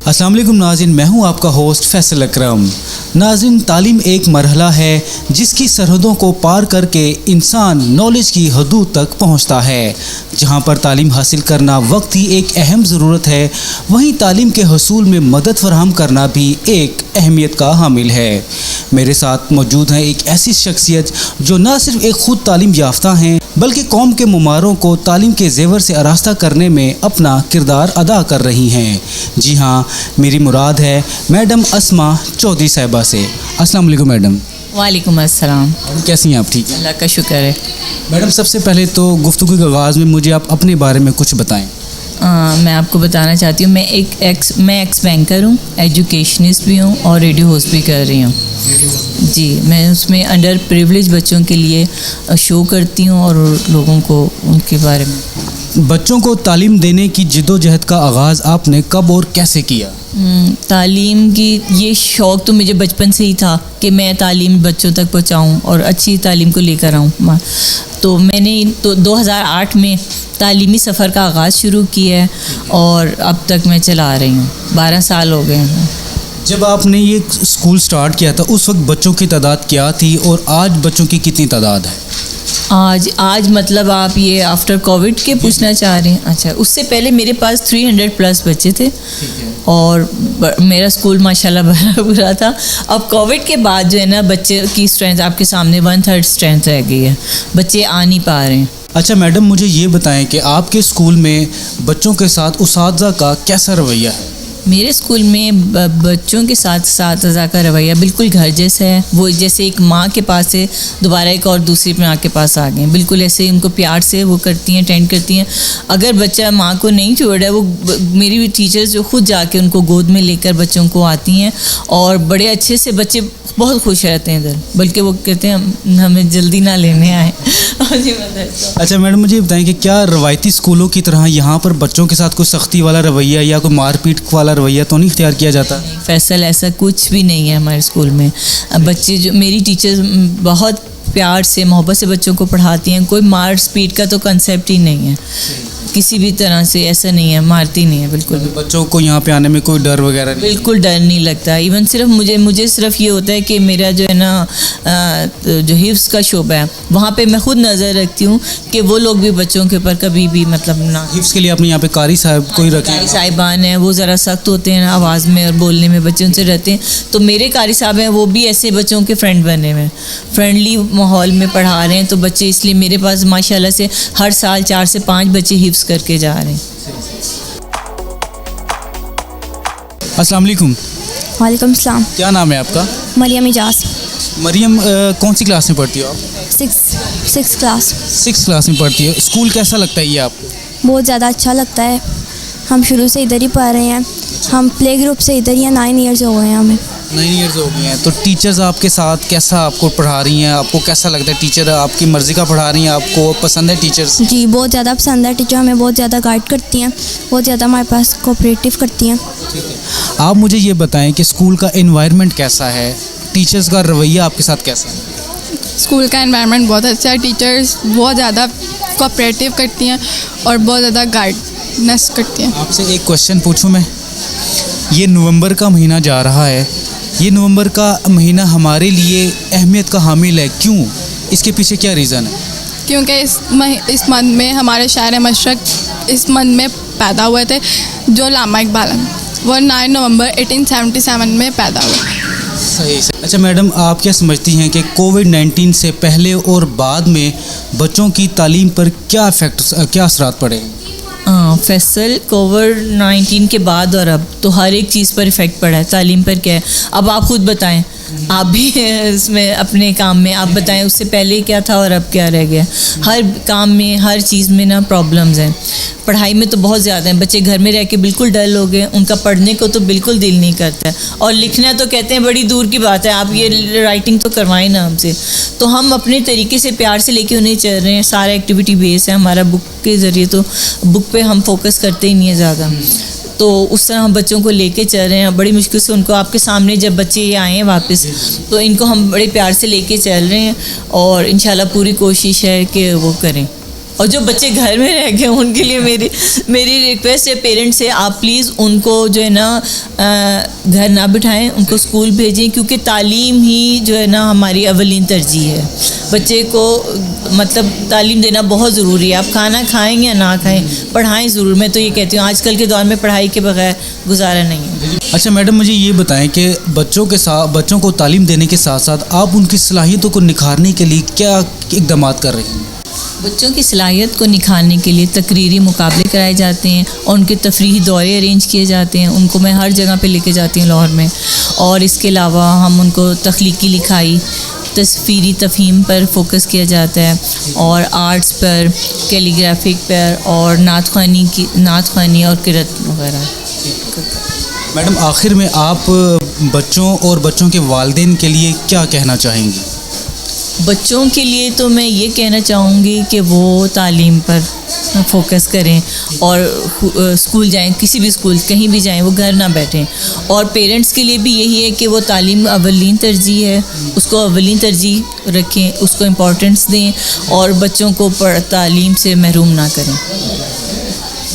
السلام علیکم ناظرین، میں ہوں آپ کا ہوسٹ فیصل اکرم۔ ناظرین، تعلیم ایک مرحلہ ہے جس کی سرحدوں کو پار کر کے انسان نالج کی حدود تک پہنچتا ہے۔ جہاں پر تعلیم حاصل کرنا وقت ہی ایک اہم ضرورت ہے، وہیں تعلیم کے حصول میں مدد فراہم کرنا بھی ایک اہمیت کا حامل ہے۔ میرے ساتھ موجود ہیں ایک ایسی شخصیت جو نہ صرف ایک خود تعلیم یافتہ ہیں بلکہ قوم کے مماروں کو تعلیم کے زیور سے آراستہ کرنے میں اپنا کردار ادا کر رہی ہیں۔ جی ہاں، میری مراد ہے میڈم اسما چودھری صاحبہ سے۔ السلام علیکم میڈم۔ وعلیکم السلام۔ کیسی ہیں آپ؟ ٹھیک ہیں، اللہ کا شکر ہے۔ میڈم سب سے پہلے تو گفتگو کے آغاز میں مجھے آپ اپنے بارے میں کچھ بتائیں۔ میں آپ کو بتانا چاہتی ہوں، میں ایکس بینکر ہوں، ایجوکیشنسٹ بھی ہوں اور ریڈیو ہوسٹ بھی کر رہی ہوں۔ جی، میں اس میں انڈر پریولیج بچوں کے لیے شو کرتی ہوں اور لوگوں کو ان کے بارے میں۔ بچوں کو تعلیم دینے کی جد و جہد کا آغاز آپ نے کب اور کیسے کیا؟ تعلیم کی یہ شوق تو مجھے بچپن سے ہی تھا کہ میں تعلیم بچوں تک پہنچاؤں اور اچھی تعلیم کو لے کر آؤں۔ تو میں نے 2008 میں تعلیمی سفر کا آغاز شروع کیا ہے اور اب تک میں چلا رہی ہوں، 12 سال ہو گئے ہیں۔ جب آپ نے یہ اسکول سٹارٹ کیا تھا اس وقت بچوں کی تعداد کیا تھی اور آج بچوں کی کتنی تعداد ہے؟ آج مطلب آپ یہ آفٹر کووڈ کے پوچھنا چاہ رہے ہیں؟ اچھا، اس سے پہلے میرے پاس 300+ بچے تھے اور میرا اسکول ماشاءاللہ بھرا بھرا تھا۔ اب کووڈ کے بعد جو ہے نا، بچے کی اسٹرینتھ آپ کے سامنے 1/3 اسٹرینتھ رہ گئی ہے، بچے آ نہیں پا رہے ہیں۔ اچھا میڈم، مجھے یہ بتائیں کہ آپ کے اسکول میں بچوں کے ساتھ اساتذہ کا کیسا رویہ ہے؟ میرے اسکول میں بچوں کے ساتھ اساتذہ کا رویہ بالکل گھر جیسا ہے۔ وہ جیسے ایک ماں کے پاس سے دوبارہ ایک اور دوسری ماں کے پاس آ گئے ہیں، بالکل ایسے ان کو پیار سے وہ کرتی ہیں، اٹینڈ کرتی ہیں۔ اگر بچہ ماں کو نہیں چھوڑ رہا ہے، وہ میری بھی ٹیچرز جو خود جا کے ان کو گود میں لے کر بچوں کو آتی ہیں اور بڑے اچھے سے بچے بہت خوش رہتے ہیں ادھر، بلکہ وہ کہتے ہیں ہمیں جلدی نہ لینے آئیں۔ اچھا میڈم، مجھے بتائیں کہ کیا روایتی اسکولوں کی طرح یہاں پر بچوں کے ساتھ کوئی سختی والا رویہ یا کوئی مار پیٹ والا رویہ تو نہیں اختیار کیا جاتا؟ فیصل، ایسا کچھ بھی نہیں ہے ہمارے اسکول میں۔ بچے جو میری ٹیچرز بہت پیار سے محبت سے بچوں کو پڑھاتی ہیں، کوئی مار پیٹ کا تو کنسیپٹ ہی نہیں ہے، کسی بھی طرح سے ایسا نہیں ہے، مارتی نہیں ہے بالکل۔ بچوں کو یہاں پہ آنے میں کوئی ڈر وغیرہ نہیں؟ بالکل ڈر نہیں لگتا۔ ایون صرف مجھے صرف یہ ہوتا ہے کہ میرا جو ہے نا جو حفظ کا شعبہ ہے وہاں پہ میں خود نظر رکھتی ہوں کہ وہ لوگ بھی بچوں کے اوپر کبھی بھی مطلب نہ۔ حفظ کے لیے اپنے یہاں پہ قاری صاحب کوئی رکھے؟ قاری صاحبان ہیں، وہ ذرا سخت ہوتے ہیں آواز میں اور بولنے میں، بچوں سے رہتے ہیں۔ تو میرے قاری صاحب ہیں، وہ بھی ایسے بچوں کے فرینڈ بنے ہوئے ہیں، فرینڈلی ماحول میں پڑھا رہے ہیں۔ تو بچے اس لیے میرے پاس ماشاءاللہ سے ہر سال 4 سے 5 بچے حفظ کر کے جا رہے ہیں۔ السلام علیکم۔ وعلیکم السلام۔ کیا نام ہے آپ کا؟ مریم اجاز۔ مریم، کون سی کلاس میں پڑھتی ہو آپ؟ 6 کلاس۔ 6 کلاس میں پڑھتی ہے۔ اسکول کیسا لگتا ہے یہ آپ کو؟ بہت زیادہ اچھا لگتا ہے، ہم شروع سے ادھر ہی پڑھ رہے ہیں، ہم پلے گروپ سے ادھر ہی ہیں، 9 ایئرز ہو گئے ہیں ہمیں۔ 9 ایئرز ہو گئے ہیں۔ تو ٹیچرز آپ کے ساتھ کیسا آپ کو پڑھا رہی ہیں؟ آپ کو کیسا لگتا ہے؟ ٹیچر آپ کی مرضی کا پڑھا رہی ہیں؟ آپ کو پسند ہے ٹیچرز؟ جی بہت زیادہ پسند ہے، ٹیچر ہمیں بہت زیادہ گائیڈ کرتی ہیں، بہت زیادہ ہمارے پاس کوآپریٹو کرتی ہیں۔ آپ مجھے یہ بتائیں کہ اسکول کا انوائرمنٹ کیسا ہے؟ ٹیچرز کا رویہ آپ کے ساتھ کیسا ہے؟ اسکول کا انوائرمنٹ بہت اچھا ہے، ٹیچرز بہت زیادہ کوآپریٹو کرتی ہیں اور بہت زیادہ گائیڈنس کرتی ہیں۔ آپ سے ایک کویشچن پوچھوں میں؟ یہ نومبر کا مہینہ جا رہا ہے، یہ نومبر کا مہینہ ہمارے لیے اہمیت کا حامل ہے، کیوں؟ اس کے پیچھے کیا ریزن ہے؟ کیونکہ اس منتھ میں ہمارے شاعر مشرق اس منتھ میں پیدا ہوئے تھے، جو علامہ اقبال ہیں، وہ 9 نومبر 1877 میں پیدا ہوئے۔ صحیح۔ اچھا میڈم، آپ کیا سمجھتی ہیں کہ کووڈ-19 سے پہلے اور بعد میں بچوں کی تعلیم پر کیا اثرات پڑے؟ فیصل، کووڈ-19 کے بعد اور اب تو ہر ایک چیز پر افیکٹ پڑا ہے۔ تعلیم پر کیا ہے اب آپ خود بتائیں، آپ بھی اس میں اپنے کام میں آپ بتائیں اس سے پہلے کیا تھا اور اب کیا رہ گیا۔ ہر کام میں ہر چیز میں نا پرابلمز ہیں۔ پڑھائی میں تو بہت زیادہ ہیں، بچے گھر میں رہ کے بالکل ڈل ہو گئے، ان کا پڑھنے کو تو بالکل دل نہیں کرتا ہے، اور لکھنا تو کہتے ہیں بڑی دور کی بات ہے، آپ یہ رائٹنگ تو کروائیں نا ہم سے۔ تو ہم اپنے طریقے سے پیار سے لے کے انہیں چل رہے ہیں، سارا ایکٹیویٹی بیس ہے ہمارا بک کے ذریعے، تو بک پہ ہم فوکس کرتے ہی نہیں ہیں زیادہ، تو اس طرح ہم بچوں کو لے کے چل رہے ہیں۔ بڑی مشکل سے ان کو آپ کے سامنے جب بچے یہ آئے ہیں واپس، تو ان کو ہم بڑے پیار سے لے کے چل رہے ہیں اور انشاءاللہ پوری کوشش ہے کہ وہ کریں۔ اور جو بچے گھر میں رہ گئے ان کے لیے میری ریکویسٹ ہے پیرنٹس سے, آپ پلیز ان کو جو ہے نا گھر نہ بٹھائیں, ان کو اسکول بھیجیں, کیونکہ تعلیم ہی جو ہے نا ہماری اولین ترجیح ہے. بچے کو مطلب تعلیم دینا بہت ضروری ہے. آپ کھانا کھائیں یا نہ کھائیں, پڑھائیں ضرور. میں تو یہ کہتی ہوں آج کل کے دور میں پڑھائی کے بغیر گزارا نہیں ہے. اچھا میڈم, مجھے یہ بتائیں کہ بچوں کو تعلیم دینے کے ساتھ ساتھ آپ ان کی صلاحیتوں کو نکھارنے کے لیے کیا اقدامات کر رہی ہیں؟ بچوں کی صلاحیت کو نکھارنے کے لیے تقریری مقابلے کرائے جاتے ہیں اور ان کے تفریحی دورے ارینج کیے جاتے ہیں. ان کو میں ہر جگہ پہ لے کے جاتی ہوں لاہور میں. اور اس کے علاوہ ہم ان کو تخلیقی لکھائی, تصویری تفہیم پر فوکس کیا جاتا ہے, اور آرٹس پر, کیلی گرافک پر, اور نعت خوانی اور قرأت وغیرہ. میڈم آخر میں آپ بچوں اور بچوں کے والدین کے لیے کیا کہنا چاہیں گی؟ بچوں کے لیے تو میں یہ کہنا چاہوں گی کہ وہ تعلیم پر فوکس کریں اور اسکول جائیں, کسی بھی اسکول کہیں بھی جائیں, وہ گھر نہ بیٹھیں. اور پیرنٹس کے لیے بھی یہی ہے کہ وہ تعلیم اولین ترجیح ہے, اس کو اولین ترجیح رکھیں, اس کو امپورٹنس دیں اور بچوں کو تعلیم سے محروم نہ کریں.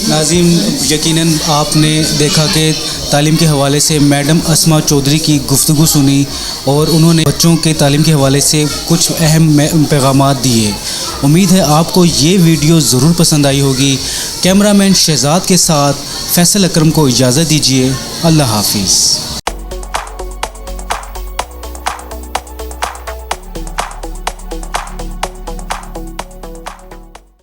ناظرین, یقیناً آپ نے دیکھا کہ تعلیم کے حوالے سے میڈم اسما چودھری کی گفتگو سنی اور انہوں نے بچوں کے تعلیم کے حوالے سے کچھ اہم پیغامات دیے. امید ہے آپ کو یہ ویڈیو ضرور پسند آئی ہوگی. کیمرہ مین شہزاد کے ساتھ فیصل اکرم کو اجازت دیجیے. اللہ حافظ.